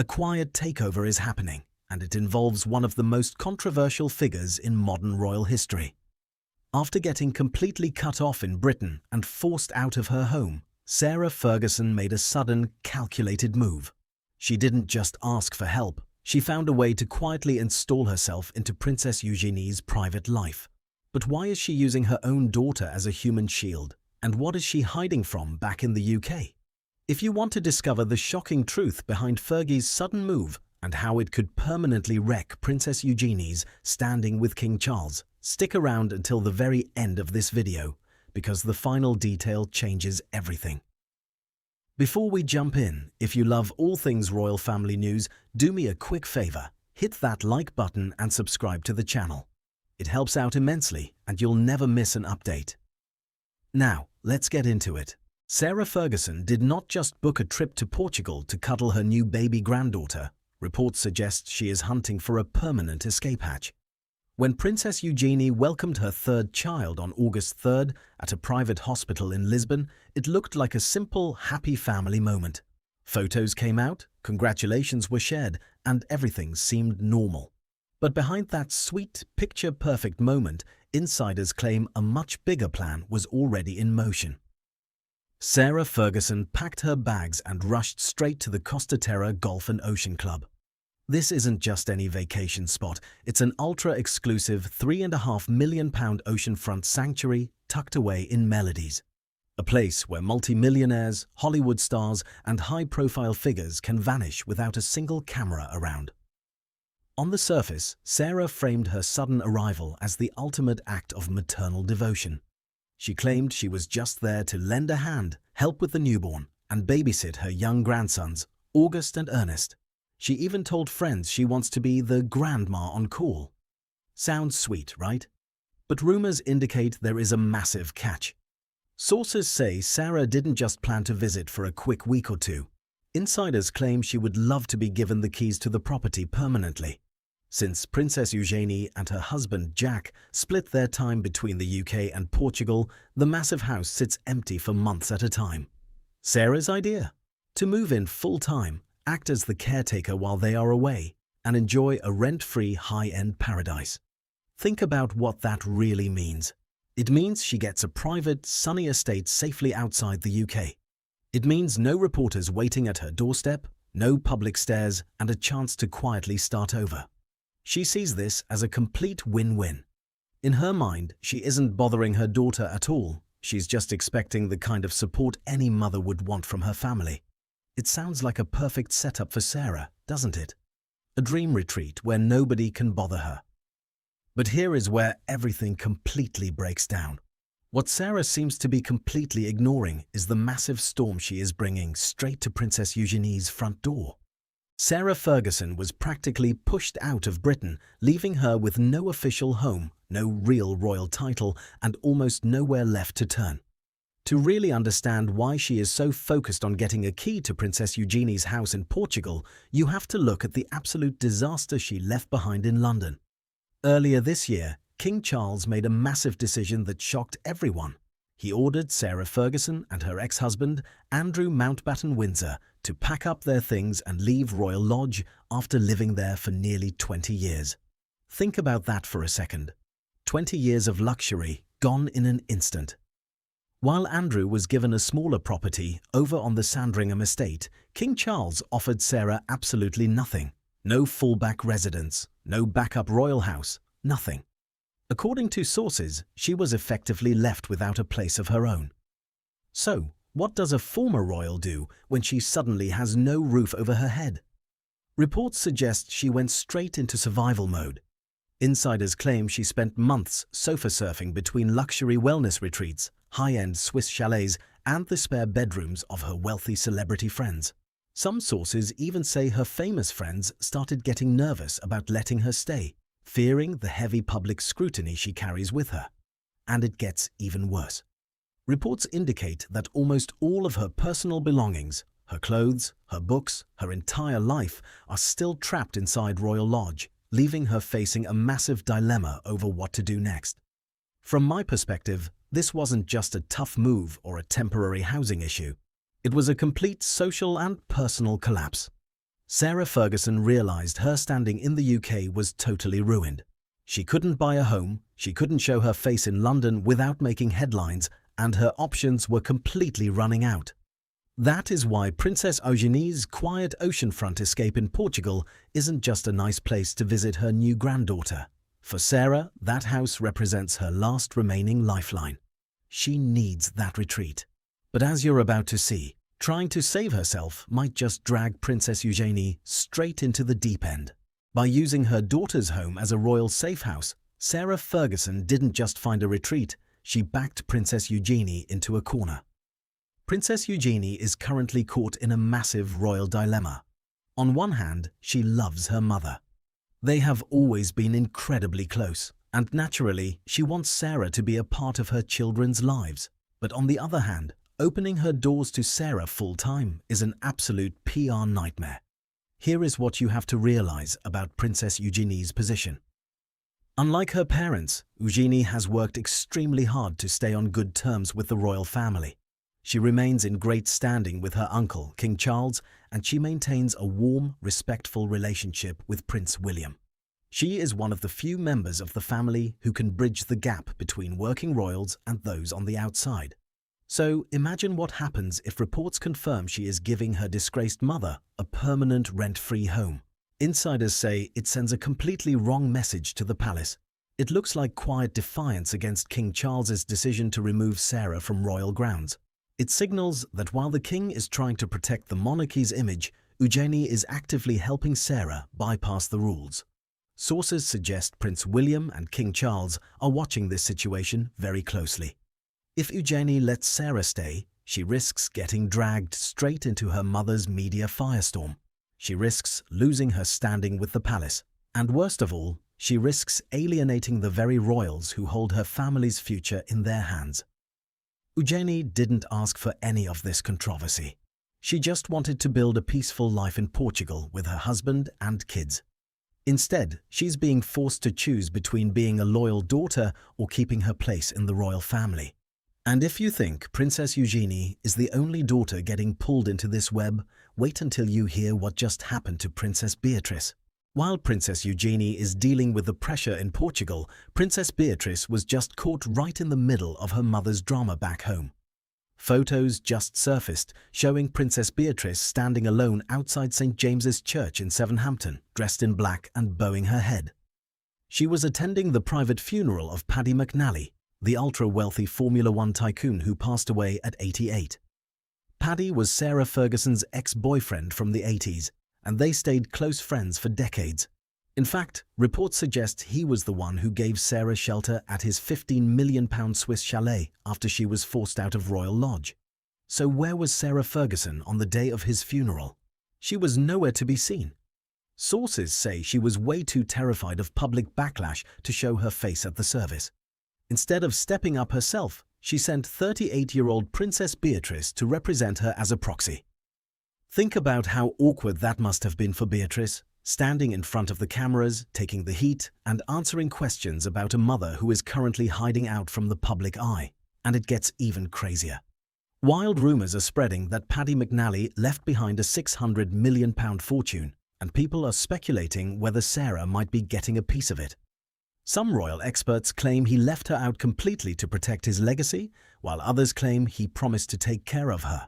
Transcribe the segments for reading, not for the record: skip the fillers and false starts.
A quiet takeover is happening, and it involves one of the most controversial figures in modern royal history. After getting completely cut off in Britain and forced out of her home, Sarah Ferguson made a sudden, calculated move. She didn't just ask for help, she found a way to quietly install herself into Princess Eugenie's private life. But why is she using her own daughter as a human shield? And what is she hiding from back in the UK? If you want to discover the shocking truth behind Fergie's sudden move and how it could permanently wreck Princess Eugenie's standing with King Charles, stick around until the very end of this video, because the final detail changes everything. Before we jump in, if you love all things royal family news, do me a quick favor, hit that like button and subscribe to the channel. It helps out immensely and you'll never miss an update. Now, let's get into it. Sarah Ferguson did not just book a trip to Portugal to cuddle her new baby granddaughter. Reports suggest she is hunting for a permanent escape hatch. When Princess Eugenie welcomed her third child on August 3rd at a private hospital in Lisbon, it looked like a simple, happy family moment. Photos came out, congratulations were shared, and everything seemed normal. But behind that sweet, picture-perfect moment, insiders claim a much bigger plan was already in motion. Sarah Ferguson packed her bags and rushed straight to the Costa Terra Golf and Ocean Club. This isn't just any vacation spot, it's an ultra-exclusive £3.5 million oceanfront sanctuary tucked away in Melodies. A place where multi-millionaires, Hollywood stars and high-profile figures can vanish without a single camera around. On the surface, Sarah framed her sudden arrival as the ultimate act of maternal devotion. She claimed she was just there to lend a hand, help with the newborn, and babysit her young grandsons, August and Ernest. She even told friends she wants to be the grandma on call. Sounds sweet, right? But rumors indicate there is a massive catch. Sources say Sarah didn't just plan to visit for a quick week or two. Insiders claim she would love to be given the keys to the property permanently. Since Princess Eugenie and her husband Jack split their time between the UK and Portugal, the massive house sits empty for months at a time. Sarah's idea? To move in full-time, act as the caretaker while they are away, and enjoy a rent-free high-end paradise. Think about what that really means. It means she gets a private, sunny estate safely outside the UK. It means no reporters waiting at her doorstep, no public stares, and a chance to quietly start over. She sees this as a complete win-win. In her mind, she isn't bothering her daughter at all. She's just expecting the kind of support any mother would want from her family. It sounds like a perfect setup for Sarah, doesn't it? A dream retreat where nobody can bother her. But here is where everything completely breaks down. What Sarah seems to be completely ignoring is the massive storm she is bringing straight to Princess Eugenie's front door. Sarah Ferguson was practically pushed out of Britain, leaving her with no official home, no real royal title, and almost nowhere left to turn. To really understand why she is so focused on getting a key to Princess Eugenie's house in Portugal, you have to look at the absolute disaster she left behind in London. Earlier this year, King Charles made a massive decision that shocked everyone. He ordered Sarah Ferguson and her ex-husband, Andrew Mountbatten Windsor, to pack up their things and leave Royal Lodge after living there for nearly 20 years. Think about that for a second. 20 years of luxury gone in an instant. While Andrew was given a smaller property over on the Sandringham estate, King Charles offered Sarah absolutely nothing. No fallback residence, no backup royal house, nothing. According to sources, she was effectively left without a place of her own. So, what does a former royal do when she suddenly has no roof over her head? Reports suggest she went straight into survival mode. Insiders claim she spent months sofa surfing between luxury wellness retreats, high-end Swiss chalets, and the spare bedrooms of her wealthy celebrity friends. Some sources even say her famous friends started getting nervous about letting her stay, fearing the heavy public scrutiny she carries with her. And it gets even worse. Reports indicate that almost all of her personal belongings, her clothes, her books, her entire life, are still trapped inside Royal Lodge, leaving her facing a massive dilemma over what to do next. From my perspective, this wasn't just a tough move or a temporary housing issue. It was a complete social and personal collapse. Sarah Ferguson realized her standing in the UK was totally ruined. She couldn't buy a home, she couldn't show her face in London without making headlines, and her options were completely running out. That is why Princess Eugenie's quiet oceanfront escape in Portugal isn't just a nice place to visit her new granddaughter. For Sarah, that house represents her last remaining lifeline. She needs that retreat. But as you're about to see, trying to save herself might just drag Princess Eugenie straight into the deep end. By using her daughter's home as a royal safe house, Sarah Ferguson didn't just find a retreat, she backed Princess Eugenie into a corner. Princess Eugenie is currently caught in a massive royal dilemma. On one hand, she loves her mother. They have always been incredibly close, and naturally, she wants Sarah to be a part of her children's lives. But on the other hand, opening her doors to Sarah full-time is an absolute PR nightmare. Here is what you have to realize about Princess Eugenie's position. Unlike her parents, Eugenie has worked extremely hard to stay on good terms with the royal family. She remains in great standing with her uncle, King Charles, and she maintains a warm, respectful relationship with Prince William. She is one of the few members of the family who can bridge the gap between working royals and those on the outside. So imagine what happens if reports confirm she is giving her disgraced mother a permanent rent-free home. Insiders say it sends a completely wrong message to the palace. It looks like quiet defiance against King Charles's decision to remove Sarah from royal grounds. It signals that while the king is trying to protect the monarchy's image, Eugenie is actively helping Sarah bypass the rules. Sources suggest Prince William and King Charles are watching this situation very closely. If Eugenie lets Sarah stay, she risks getting dragged straight into her mother's media firestorm. She risks losing her standing with the palace. And worst of all, she risks alienating the very royals who hold her family's future in their hands. Eugenie didn't ask for any of this controversy. She just wanted to build a peaceful life in Portugal with her husband and kids. Instead, she's being forced to choose between being a loyal daughter or keeping her place in the royal family. And if you think Princess Eugenie is the only daughter getting pulled into this web, wait until you hear what just happened to Princess Beatrice. While Princess Eugenie is dealing with the pressure in Portugal, Princess Beatrice was just caught right in the middle of her mother's drama back home. Photos just surfaced showing Princess Beatrice standing alone outside St. James's Church in Southampton, dressed in black and bowing her head. She was attending the private funeral of Paddy McNally, the ultra-wealthy Formula One tycoon who passed away at 88. Paddy was Sarah Ferguson's ex-boyfriend from the 80s, and they stayed close friends for decades. In fact, reports suggest he was the one who gave Sarah shelter at his £15 million Swiss chalet after she was forced out of Royal Lodge. So where was Sarah Ferguson on the day of his funeral? She was nowhere to be seen. Sources say she was way too terrified of public backlash to show her face at the service. Instead of stepping up herself, she sent 38-year-old Princess Beatrice to represent her as a proxy. Think about how awkward that must have been for Beatrice, standing in front of the cameras, taking the heat, and answering questions about a mother who is currently hiding out from the public eye. And it gets even crazier. Wild rumours are spreading that Paddy McNally left behind a £600 million fortune, and people are speculating whether Sarah might be getting a piece of it. Some royal experts claim he left her out completely to protect his legacy, while others claim he promised to take care of her.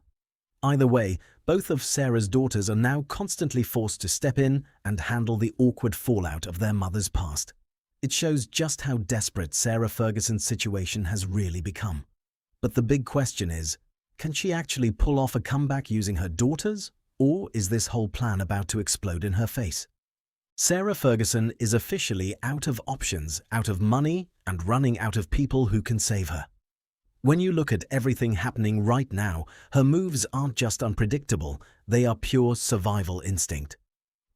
Either way, both of Sarah's daughters are now constantly forced to step in and handle the awkward fallout of their mother's past. It shows just how desperate Sarah Ferguson's situation has really become. But the big question is, can she actually pull off a comeback using her daughters, or is this whole plan about to explode in her face? Sarah Ferguson is officially out of options, out of money, and running out of people who can save her. When you look at everything happening right now, her moves aren't just unpredictable, they are pure survival instinct.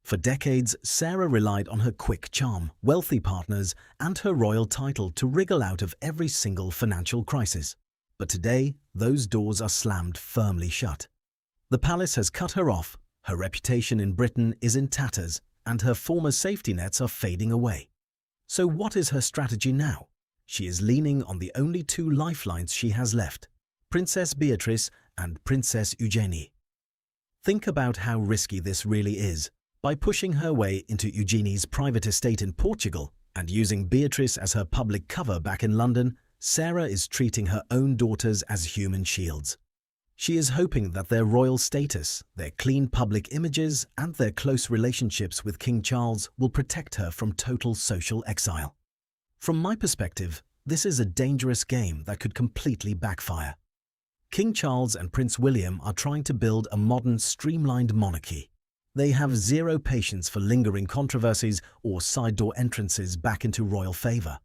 For decades, Sarah relied on her quick charm, wealthy partners, and her royal title to wriggle out of every single financial crisis. But today, those doors are slammed firmly shut. The palace has cut her off, her reputation in Britain is in tatters, and her former safety nets are fading away. So what is her strategy now? She is leaning on the only two lifelines she has left, Princess Beatrice and Princess Eugenie. Think about how risky this really is. By pushing her way into Eugenie's private estate in Portugal and using Beatrice as her public cover back in London, Sarah is treating her own daughters as human shields. She is hoping that their royal status, their clean public images, and their close relationships with King Charles will protect her from total social exile. From my perspective, this is a dangerous game that could completely backfire. King Charles and Prince William are trying to build a modern, streamlined monarchy. They have zero patience for lingering controversies or side door entrances back into royal favor.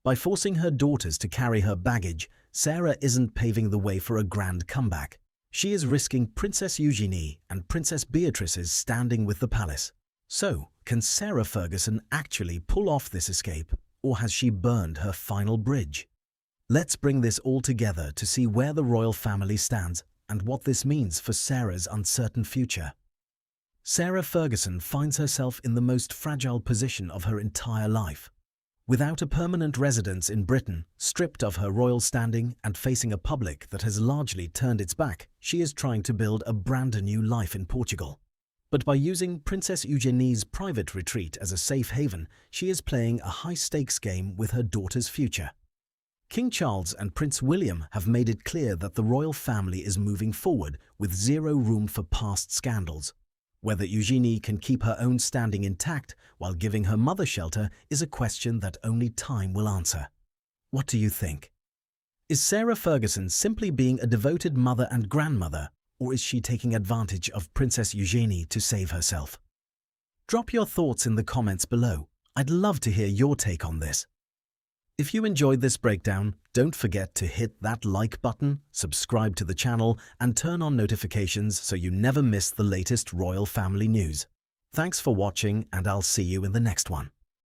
By forcing her daughters to carry her baggage, Sarah isn't paving the way for a grand comeback. She is risking Princess Eugenie and Princess Beatrice's standing with the palace. So, can Sarah Ferguson actually pull off this escape, or has she burned her final bridge? Let's bring this all together to see where the royal family stands and what this means for Sarah's uncertain future. Sarah Ferguson finds herself in the most fragile position of her entire life. Without a permanent residence in Britain, stripped of her royal standing and facing a public that has largely turned its back, she is trying to build a brand new life in Portugal. But by using Princess Eugenie's private retreat as a safe haven, she is playing a high-stakes game with her daughter's future. King Charles and Prince William have made it clear that the royal family is moving forward with zero room for past scandals. Whether Eugenie can keep her own standing intact while giving her mother shelter is a question that only time will answer. What do you think? Is Sarah Ferguson simply being a devoted mother and grandmother, or is she taking advantage of Princess Eugenie to save herself? Drop your thoughts in the comments below. I'd love to hear your take on this. If you enjoyed this breakdown, don't forget to hit that like button, subscribe to the channel, and turn on notifications so you never miss the latest royal family news. Thanks for watching, and I'll see you in the next one.